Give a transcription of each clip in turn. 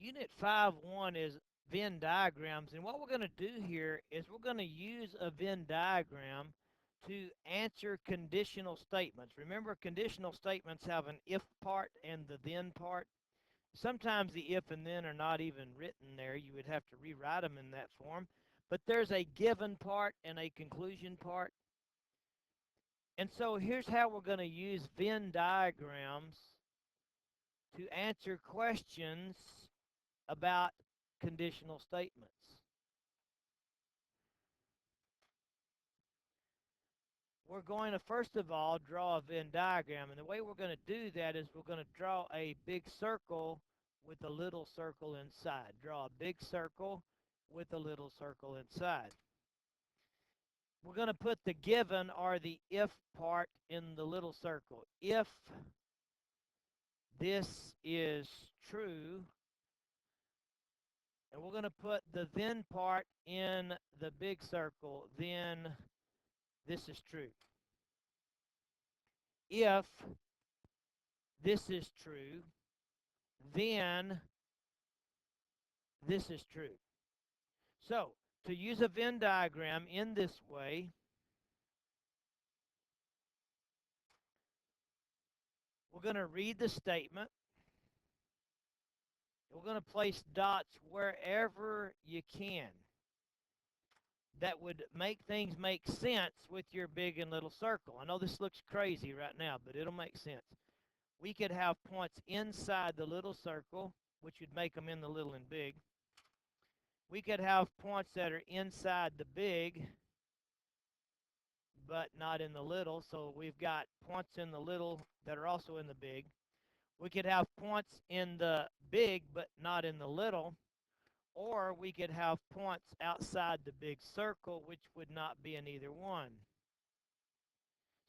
Unit 5.1 is Venn diagrams, and what we're going to do here is we're going to use a Venn diagram to answer conditional statements. Remember, conditional statements have an if part and the then part. Sometimes the if and then are not even written there. You would have to rewrite them in that form. But there's a given part and a conclusion part. And so here's how we're going to use Venn diagrams to answer questions about conditional statements. We're going to first of all draw a Venn diagram, and the way we're going to do that is we're going to draw a big circle with a little circle inside. Draw a big circle with a little circle inside. We're going to put the given or the if part in the little circle. If this is true, and we're going to put the then part in the big circle, then this is true. If this is true, then this is true. So, to use a Venn diagram in this way, we're going to read the statement. We're going to place dots wherever you can. That would make things make sense with your big and little circle. I know this looks crazy right now, but it'll make sense. We could have points inside the little circle, which would make them in the little and big. We could have points that are inside the big, but not in the little. So we've got points in the little that are also in the big. We could have points in the big, but not in the little. Or we could have points outside the big circle, which would not be in either one.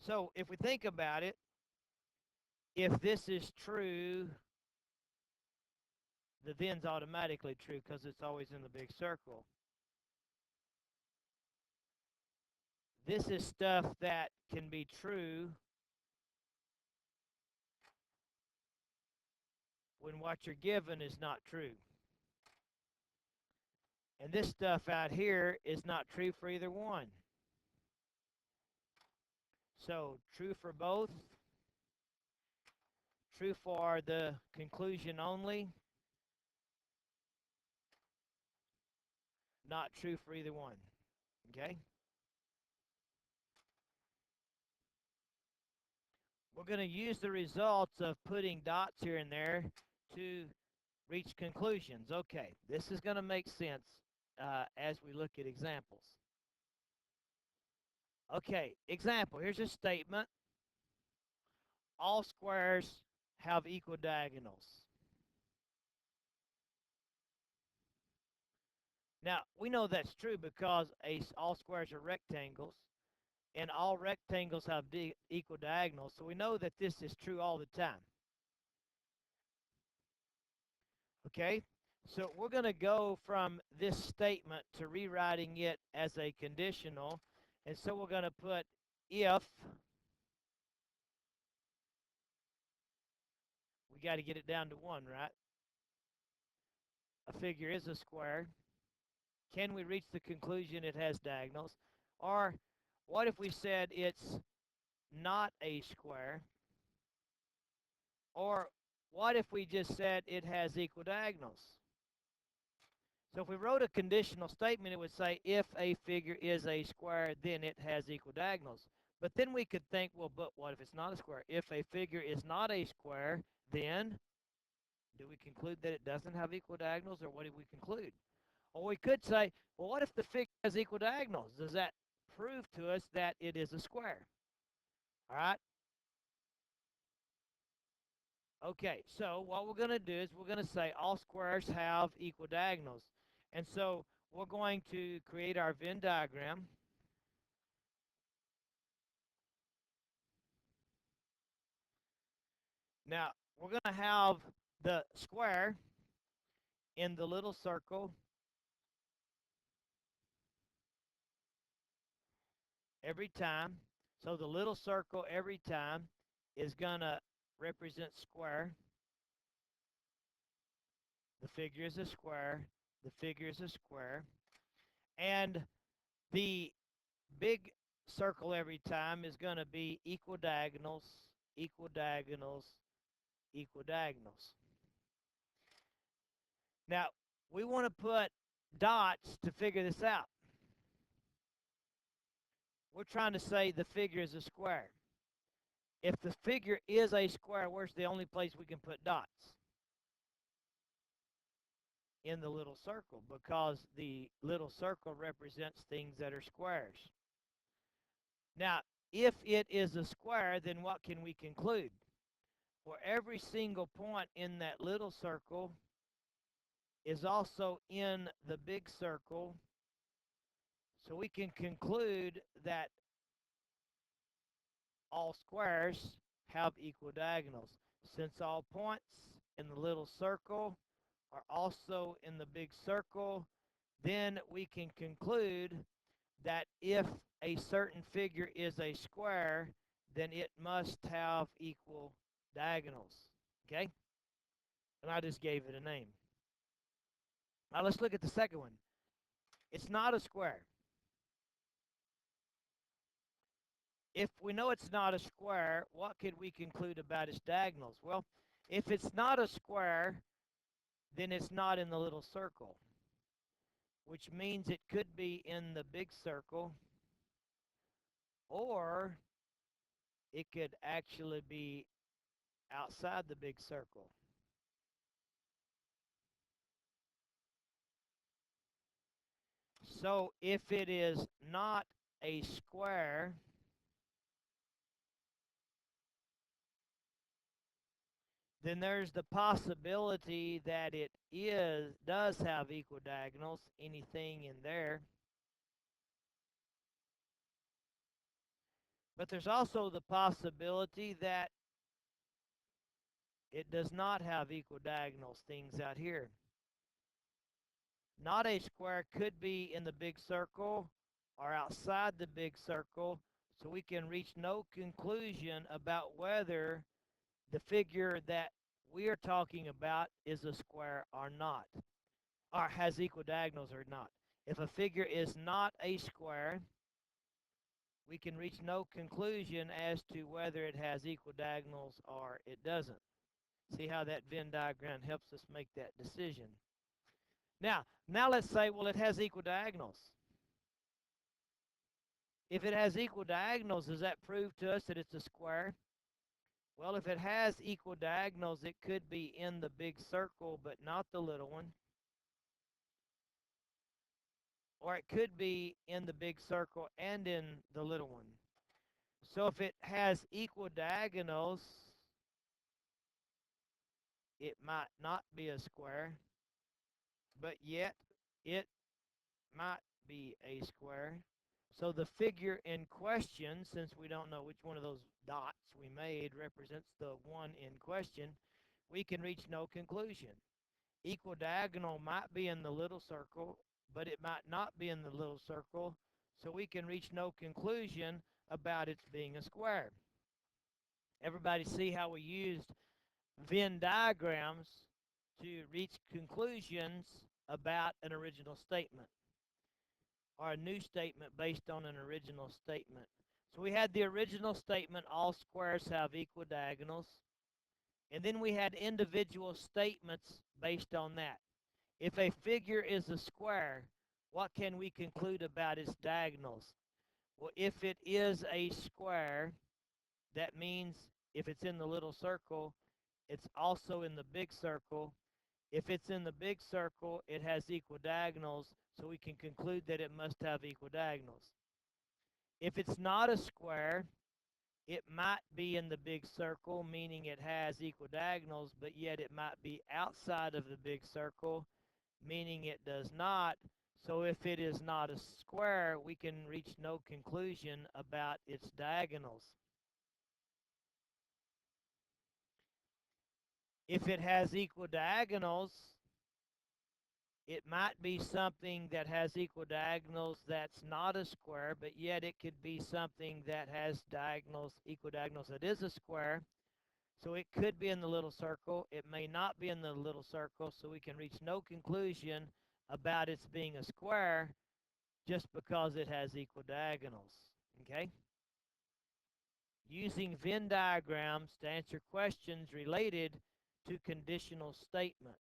So if we think about it, if this is true, the then's automatically true because it's always in the big circle. This is stuff that can be true when what you're given is not true. And this stuff out here is not true for either one. So true for both, true for the conclusion only, not true for either one. Okay? We're going to use the results of putting dots here and there to reach conclusions. Okay, this is going to make sense as we look at examples. Okay, example. Here's a statement. All squares have equal diagonals. Now, we know that's true because all squares are rectangles, and all rectangles have equal diagonals, so we know that this is true all the time. Okay, so we're going to go from this statement to rewriting it as a conditional, and so we're going to put if, we got to get it down to 1, right? A figure is a square. Can we reach the conclusion it has diagonals? Or what if we said it's not a square? Or what if we just said it has equal diagonals? So if we wrote a conditional statement, it would say if a figure is a square, then it has equal diagonals. But then we could think, well, but what if it's not a square? If a figure is not a square, then do we conclude that it doesn't have equal diagonals, or what do we conclude? Or we could say, well, what if the figure has equal diagonals? Does that prove to us that it is a square? All right? Okay, so what we're going to do is we're going to say all squares have equal diagonals. And so we're going to create our Venn diagram. Now, we're going to have the square in the little circle every time. So the little circle every time is going to represent square. The figure is a square. The figure is a square. And the big circle every time is going to be equal diagonals, equal diagonals, equal diagonals. Now, we want to put dots to figure this out. We're trying to say the figure is a square. If the figure is a square, where's the only place we can put dots? In the little circle, because the little circle represents things that are squares. Now, if it is a square, then what can we conclude? For every single point in that little circle is also in the big circle, so we can conclude that all squares have equal diagonals. Since all points in the little circle are also in the big circle, then we can conclude that if a certain figure is a square, then it must have equal diagonals. Okay? And I just gave it a name. Now let's look at the second one. It's not a square. If we know it's not a square, what could we conclude about its diagonals? Well, if it's not a square, then it's not in the little circle, which means it could be in the big circle, or it could actually be outside the big circle. So if it is not a square, then there's the possibility that it does have equal diagonals, anything in there. But there's also the possibility that it does not have equal diagonals, things out here. Not a square could be in the big circle or outside the big circle, so we can reach no conclusion about whether the figure that we are talking about is a square or not, or has equal diagonals or not. If a figure is not a square, we can reach no conclusion as to whether it has equal diagonals or it doesn't. See how that Venn diagram helps us make that decision. Now let's say, well, it has equal diagonals. If it has equal diagonals, does that prove to us that it's a square? Well, if it has equal diagonals, it could be in the big circle, but not the little one. Or it could be in the big circle and in the little one. So if it has equal diagonals, it might not be a square, but yet it might be a square. So the figure in question, since we don't know which one of those dots we made represents the one in question, we can reach no conclusion. Equal diagonal might be in the little circle, but it might not be in the little circle, so we can reach no conclusion about its being a square. Everybody see how we used Venn diagrams to reach conclusions about an original statement, or a new statement based on an original statement. So we had the original statement, all squares have equal diagonals. And then we had individual statements based on that. If a figure is a square, what can we conclude about its diagonals? Well, if it is a square, that means if it's in the little circle, it's also in the big circle. If it's in the big circle, it has equal diagonals, so we can conclude that it must have equal diagonals. If it's not a square, it might be in the big circle, meaning it has equal diagonals, but yet it might be outside of the big circle, meaning it does not. So if it is not a square, we can reach no conclusion about its diagonals. If it has equal diagonals, it might be something that has equal diagonals that's not a square, but yet it could be something that has diagonals, equal diagonals that is a square. So it could be in the little circle. It may not be in the little circle, so we can reach no conclusion about its being a square just because it has equal diagonals. Okay? Using Venn diagrams to answer questions related to conditional statements.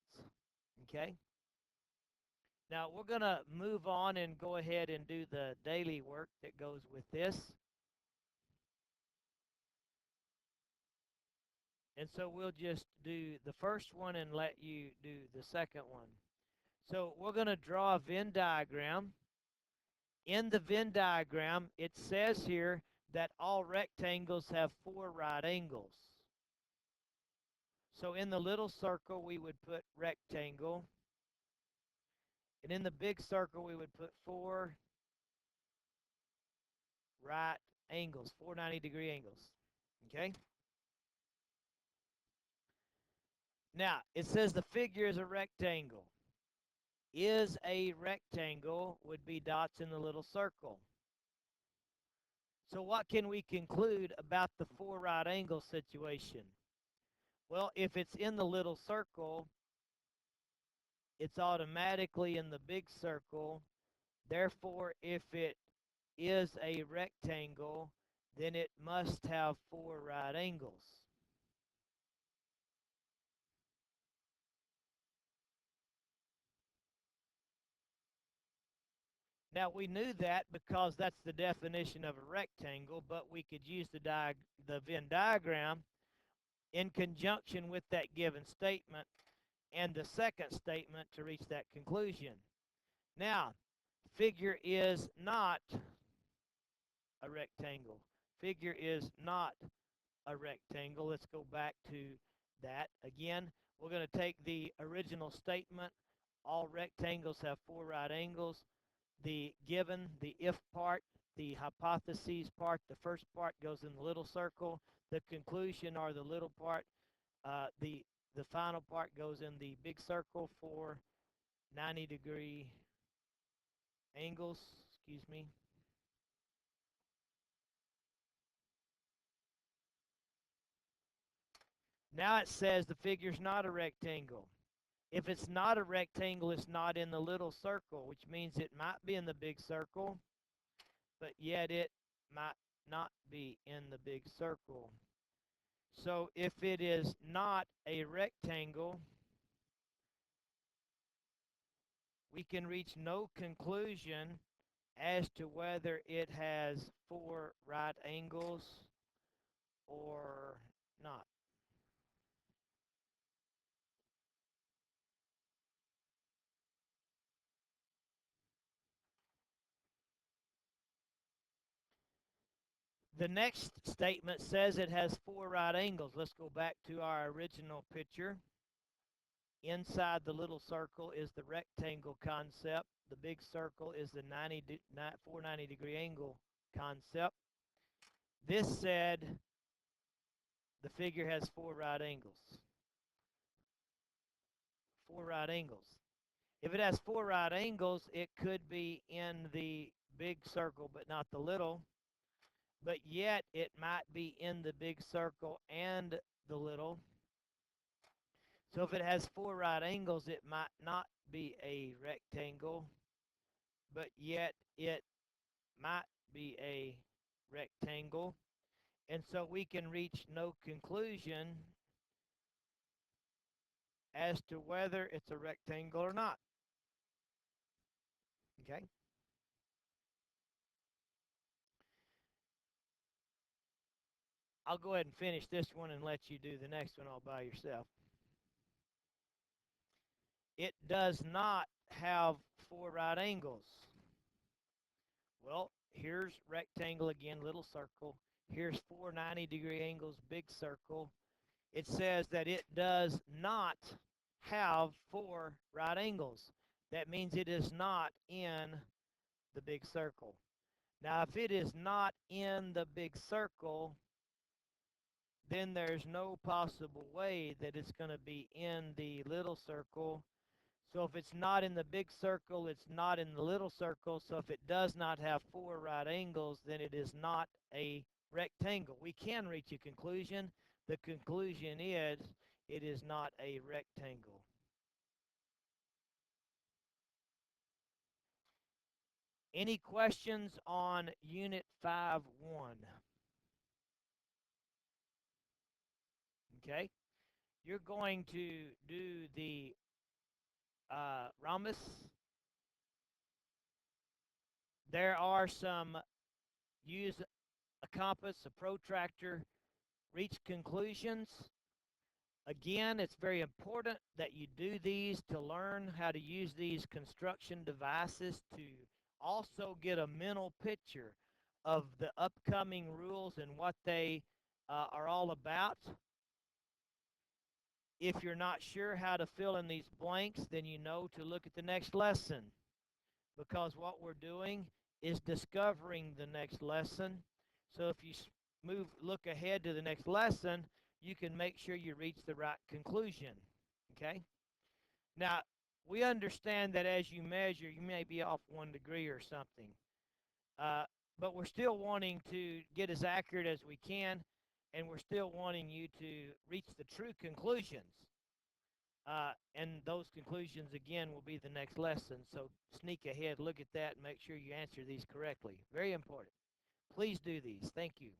Okay? Now we're going to move on and go ahead and do the daily work that goes with this. And so we'll just do the first one and let you do the second one. So we're going to draw a Venn diagram. In the Venn diagram, it says here that all rectangles have 4 right angles. So in the little circle, we would put rectangle. And in the big circle, we would put 4 right angles, 4 90-degree angles. Okay? Now, it says the figure is a rectangle. Is a rectangle would be dots in the little circle. So what can we conclude about the 4 right angle situation? Well, if it's in the little circle, it's automatically in the big circle. Therefore, if it is a rectangle, then it must have 4 right angles. Now, we knew that because that's the definition of a rectangle, but we could use the Venn diagram in conjunction with that given statement and the second statement to reach that conclusion. Now, figure is not a rectangle. Figure is not a rectangle. Let's go back to that. Again, we're going to take the original statement. All rectangles have 4 right angles. The given, the if part, the hypotheses part, the first part goes in the little circle. The conclusion or the little part, the final part goes in the big circle for 90-degree angles. Excuse me. Now it says the figure's not a rectangle. If it's not a rectangle, it's not in the little circle, which means it might be in the big circle, but yet it might not be in the big circle. So if it is not a rectangle, we can reach no conclusion as to whether it has 4 right angles or not. The next statement says it has 4 right angles. Let's go back to our original picture. Inside the little circle is the rectangle concept. The big circle is the 490-degree angle concept. This said the figure has 4 right angles. 4 right angles. If it has 4 right angles, it could be in the big circle but not the little. But yet it might be in the big circle and the little. So if it has 4 right angles, it might not be a rectangle, but yet it might be a rectangle. And so we can reach no conclusion as to whether it's a rectangle or not. Okay? I'll go ahead and finish this one and let you do the next one all by yourself. It does not have 4 right angles. Well, here's rectangle again, little circle. Here's 4 90-degree angles, big circle. It says that it does not have 4 right angles. That means it is not in the big circle. Now, if it is not in the big circle, then there's no possible way that it's going to be in the little circle. So if it's not in the big circle, it's not in the little circle. So if it does not have 4 right angles, then it is not a rectangle. We can reach a conclusion the conclusion is it is not a rectangle. Any questions on Unit 5.1? Okay, you're going to do the rhombus. There are some use a compass, a protractor, reach conclusions. Again, it's very important that you do these to learn how to use these construction devices to also get a mental picture of the upcoming rules and what they are all about. If you're not sure how to fill in these blanks, then you know to look at the next lesson, because what we're doing is discovering the next lesson. So if you look ahead to the next lesson, you can make sure you reach the right conclusion. Okay? Now, we understand that as you measure, you may be off 1 degree or something. Uh, but we're still wanting to get as accurate as we can, and we're still wanting you to reach the true conclusions. And those conclusions, again, will be the next lesson. So sneak ahead, look at that, and make sure you answer these correctly. Very important. Please do these. Thank you.